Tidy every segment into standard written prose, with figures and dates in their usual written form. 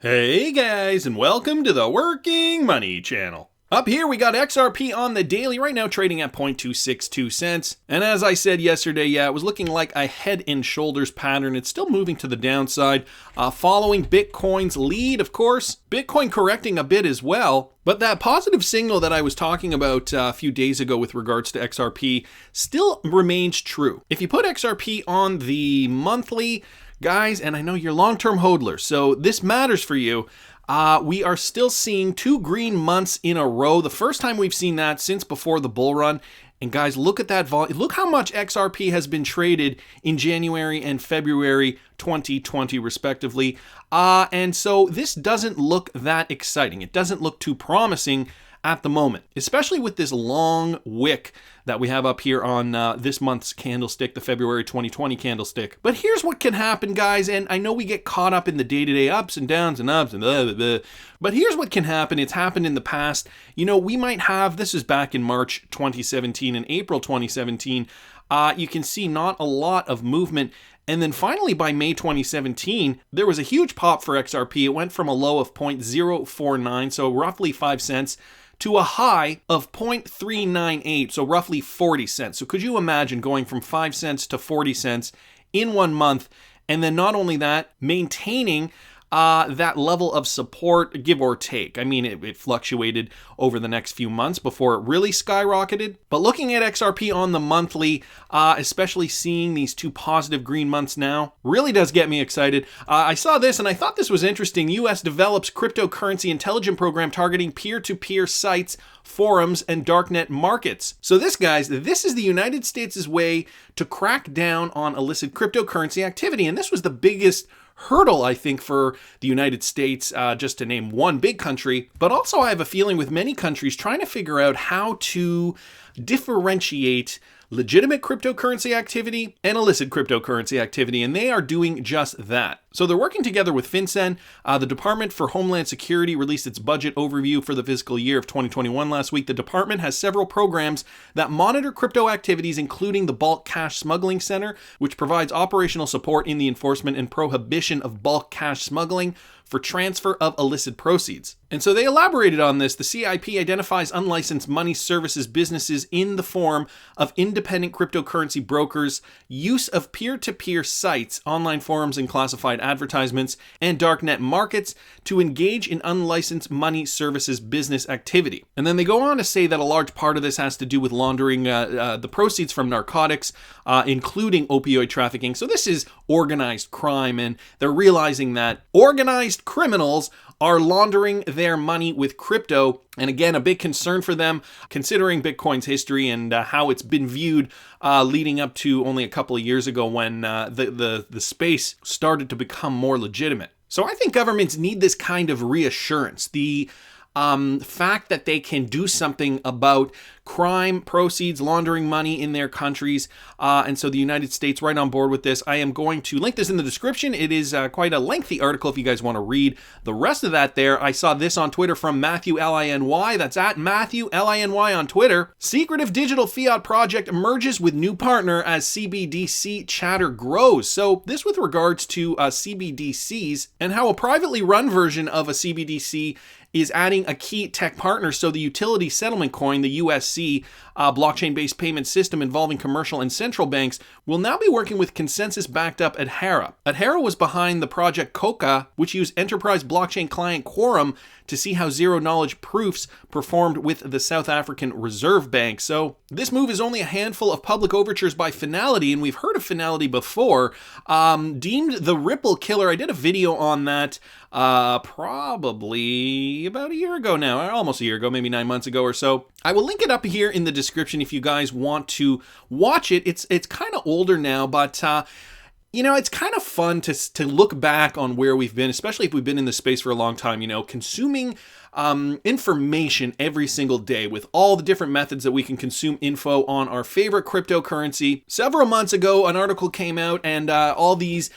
Hey guys, and welcome to the Working Money Channel. Up here we got XRP on the daily, right now trading at 0.262 cents. And as I said yesterday, it was looking like a head and shoulders pattern. It's still moving to the downside, following Bitcoin's lead, of course. Bitcoin correcting a bit as well. But that positive signal that I was talking about a few days ago with regards to XRP still remains true. If you put XRP on the monthly, guys, and I know you're long-term hodlers, so this matters for you. We are still seeing 2 green months in a row. The first time we've seen that since before the bull run. And guys, look at that volume. Look how much XRP has been traded in January and February 2020, respectively. And so this doesn't look that exciting. It doesn't look too promising at the moment, especially with this long wick that we have up here on this month's candlestick, the February 2020 candlestick. But here's what can happen, guys, and I know we get caught up in the day-to-day ups and downs and ups and blah, blah, blah. But here's what can happen. It's happened in the past. You know, we might have, this is back in March 2017 and April 2017, you can see not a lot of movement. And then finally, by May 2017, there was a huge pop for XRP. It went from a low of 0.049, so roughly 5 cents, to a high of 0.398, so roughly 40 cents. So could you imagine going from 5 cents to 40 cents in 1 month? And then not only that, maintaining that level of support, give or take. I mean, it fluctuated over the next few months before it really skyrocketed. But looking at XRP on the monthly, especially seeing these 2 positive green months now, really does get me excited. I saw this and I thought this was interesting. U.S. develops cryptocurrency intelligence program targeting peer-to-peer sites, forums, and darknet markets. So this, guys, this is the United States' way to crack down on illicit cryptocurrency activity. And this was the biggest hurdle, I think, for the United States, just to name one big country. But also I have a feeling with many countries trying to figure out how to differentiate legitimate cryptocurrency activity and illicit cryptocurrency activity, and they are doing just that. So they're working together with FinCEN. The Department for Homeland Security released its budget overview for the fiscal year of 2021 last week. The department has several programs that monitor crypto activities, including the Bulk Cash Smuggling Center, which provides operational support in the enforcement and prohibition of bulk cash smuggling for transfer of illicit proceeds. And so they elaborated on this. The CIP identifies unlicensed money services businesses in the form of independent cryptocurrency brokers, use of peer-to-peer sites, online forums and classified advertisements, and darknet markets to engage in unlicensed money services business activity. And then they go on to say that a large part of this has to do with laundering the proceeds from narcotics, including opioid trafficking. So this is organized crime, and they're realizing that organized criminals are laundering their money with crypto. And again, a big concern for them, considering Bitcoin's history and how it's been viewed leading up to only a couple of years ago when the space started to become more legitimate. So I think governments need this kind of reassurance. The fact that they can do something about crime, proceeds, laundering money in their countries. And so the United States right on board with this. I am going to link this in the description. It is quite a lengthy article if you guys want to read the rest of that there. I saw this on Twitter from Matthew Liny. That's at Matthew Liny on Twitter. Secretive digital fiat project emerges with new partner as CBDC chatter grows. So this with regards to CBDCs and how a privately run version of a CBDC is adding a key tech partner. So the utility settlement coin, the USC, blockchain-based payment system involving commercial and central banks, will now be working with consensus backed up Adhara. Adhara was behind the project Coca, which used enterprise blockchain client Quorum to see how zero-knowledge proofs performed with the South African Reserve Bank. So this move is only a handful of public overtures by FNALITY, and we've heard of FNALITY before, deemed the Ripple killer. I did a video on that probably about a year ago now, or almost a year ago, maybe 9 months ago or so. I will link it up here in the description if you guys want to watch it. It's kind of older now, but you know, it's kind of fun to look back on where we've been, especially if we've been in this space for a long time, you know, consuming information every single day with all the different methods that we can consume info on our favorite cryptocurrency. Several months ago, an article came out and all these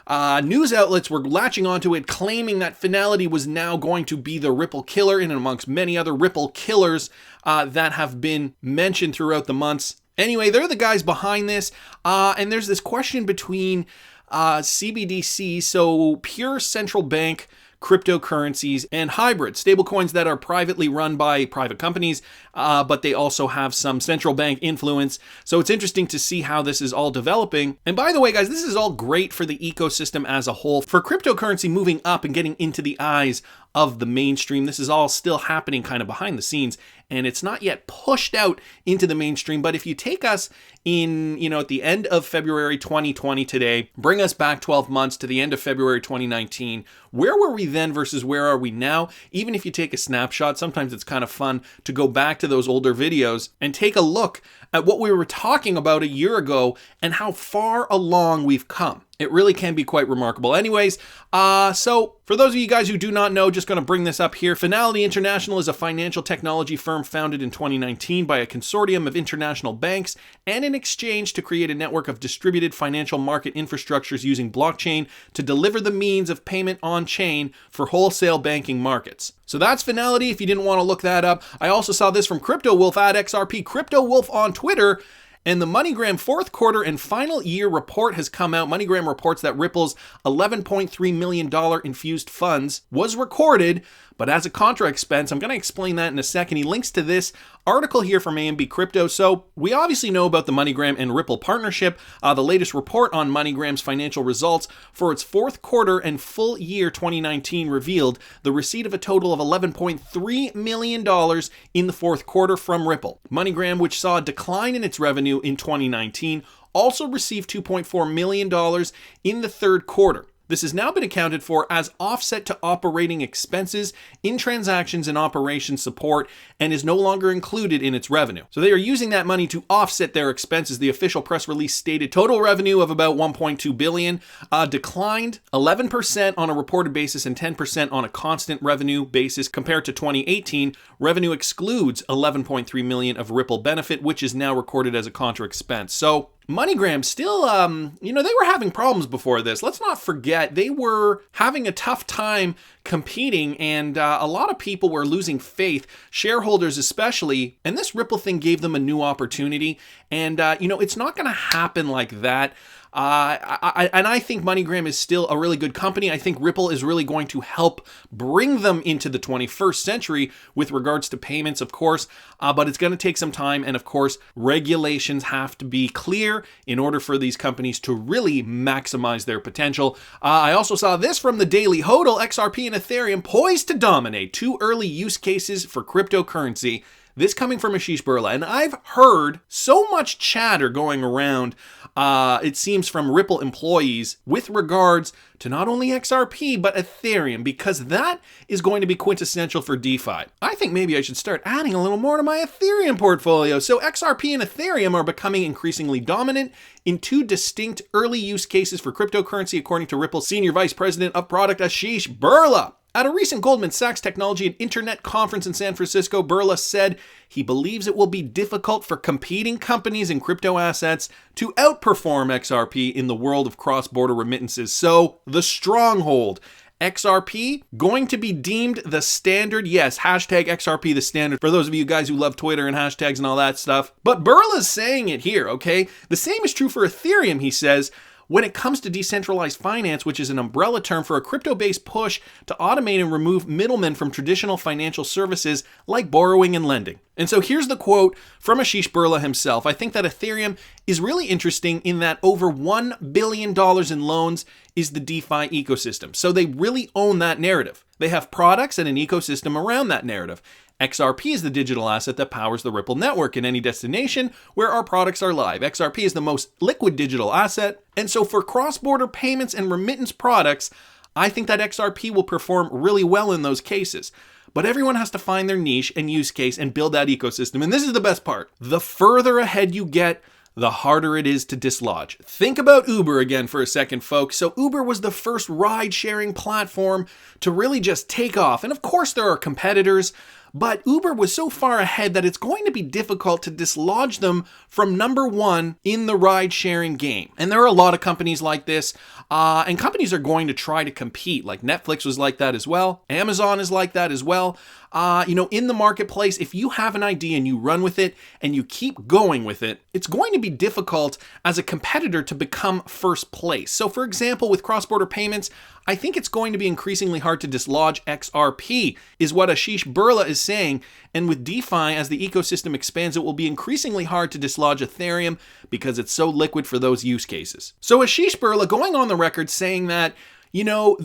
news outlets were latching onto it, claiming that FNALITY was now going to be the Ripple killer, in and amongst many other Ripple killers that have been mentioned throughout the months. Anyway, they're the guys behind this, and there's this question between CBDC, so pure central bank cryptocurrencies, and hybrid stablecoins that are privately run by private companies, but they also have some central bank influence. So it's interesting to see how this is all developing. And by the way, guys, this is all great for the ecosystem as a whole. For cryptocurrency moving up and getting into the eyes of the mainstream, this is all still happening kind of behind the scenes, and it's not yet pushed out into the mainstream. But if you take us in, at the end of February 2020 today, bring us back 12 months to the end of February 2019, where were we then versus where are we now? Even if you take a snapshot, sometimes it's kind of fun to go back to those older videos and take a look at what we were talking about a year ago and how far along we've come. It really can be quite remarkable. Anyways, so for those of you guys who do not know, just going to bring this up here. FNALITY International is a financial technology firm founded in 2019 by a consortium of international banks and an exchange to create a network of distributed financial market infrastructures using blockchain to deliver the means of payment on chain for wholesale banking markets. So that's FNALITY if you didn't want to look that up. I also saw this from Crypto Wolf at XRP Crypto Wolf on Twitter. And the MoneyGram fourth quarter and final year report has come out. MoneyGram reports that Ripple's $11.3 million infused funds was recorded, but as a contra expense. I'm going to explain that in a second. He links to this article here from AMB Crypto. So we obviously know about the MoneyGram and Ripple partnership. The latest report on MoneyGram's financial results for its fourth quarter and full year 2019 revealed the receipt of a total of $11.3 million in the fourth quarter from Ripple. MoneyGram, which saw a decline in its revenue in 2019, also received $2.4 million in the third quarter. This has now been accounted for as offset to operating expenses in transactions and operation support and is no longer included in its revenue. So they are using that money to offset their expenses. The official press release stated total revenue of about $1.2 billion, declined 11% on a reported basis and 10% on a constant revenue basis compared to 2018. Revenue excludes $11.3 million of Ripple benefit, which is now recorded as a contra expense. So MoneyGram still, they were having problems before this. Let's not forget, they were having a tough time competing, and a lot of people were losing faith, shareholders especially, and this Ripple thing gave them a new opportunity, and, it's not going to happen like that. I think MoneyGram is still a really good company. I think Ripple is really going to help bring them into the 21st century with regards to payments, of course, but it's going to take some time. And of course, regulations have to be clear in order for these companies to really maximize their potential. I also saw this from the Daily Hodl. XRP and Ethereum poised to dominate 2 early use cases for cryptocurrency. This coming from Asheesh Birla, and I've heard so much chatter going around, it seems from Ripple employees, with regards to not only XRP, but Ethereum, because that is going to be quintessential for DeFi. I think maybe I should start adding a little more to my Ethereum portfolio. So XRP and Ethereum are becoming increasingly dominant in 2 distinct early use cases for cryptocurrency, according to Ripple's Senior Vice President of Product, Asheesh Birla. At a recent Goldman Sachs Technology and Internet conference in San Francisco, Birla said he believes it will be difficult for competing companies in crypto assets to outperform XRP in the world of cross-border remittances. So, the stronghold, XRP, going to be deemed the standard. Yes, hashtag XRP the standard for those of you guys who love Twitter and hashtags and all that stuff. But Birla's saying it here, okay? The same is true for Ethereum, he says. When it comes to decentralized finance, which is an umbrella term for a crypto-based push to automate and remove middlemen from traditional financial services like borrowing and lending. And so here's the quote from Asheesh Birla himself. I think that Ethereum is really interesting in that over $1 billion in loans is the DeFi ecosystem. So they really own that narrative. They have products and an ecosystem around that narrative. XRP is the digital asset that powers the Ripple network in any destination where our products are live. XRP is the most liquid digital asset. And so for cross-border payments and remittance products, I think that XRP will perform really well in those cases. But everyone has to find their niche and use case and build that ecosystem. And this is the best part. The further ahead you get, the harder it is to dislodge. Think about Uber again for a second, folks. So Uber was the first ride-sharing platform to really just take off. And of course there are competitors, but Uber was so far ahead that it's going to be difficult to dislodge them from number one in the ride-sharing game. And there are a lot of companies like this, and companies are going to try to compete. Like Netflix was like that as well. Amazon is like that as well. In the marketplace, if you have an idea and you run with it and you keep going with it, it's going to be difficult as a competitor to become first place. So for example, with cross-border payments, I think it's going to be increasingly hard to dislodge XRP, is what Asheesh Birla is saying. And with DeFi, as the ecosystem expands, it will be increasingly hard to dislodge Ethereum because it's so liquid for those use cases. So Asheesh Birla going on the record saying that,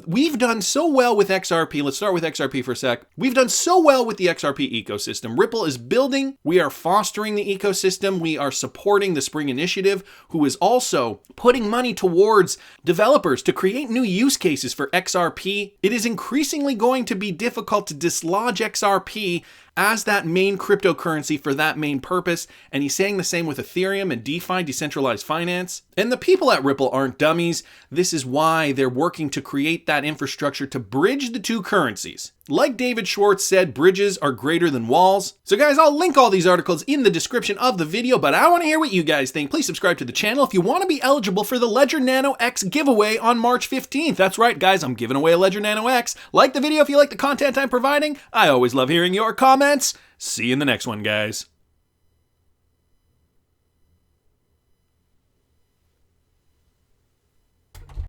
we've done so well with XRP. Let's start with XRP for a sec. We've done so well with the XRP ecosystem. Ripple is building. We are fostering the ecosystem. We are supporting the Spring Initiative, who is also putting money towards developers to create new use cases for XRP. It is increasingly going to be difficult to dislodge XRP as that main cryptocurrency for that main purpose. And he's saying the same with Ethereum and DeFi, decentralized finance. And the people at Ripple aren't dummies. This is why they're working to create that infrastructure to bridge the two currencies. Like David Schwartz said, bridges are greater than walls. So guys, I'll link all these articles in the description of the video, but I want to hear what you guys think. Please subscribe to the channel if you want to be eligible for the Ledger Nano X giveaway on March 15th. That's right, guys, I'm giving away a Ledger Nano X. Like the video if you like the content I'm providing. I always love hearing your comments. See you in the next one, guys.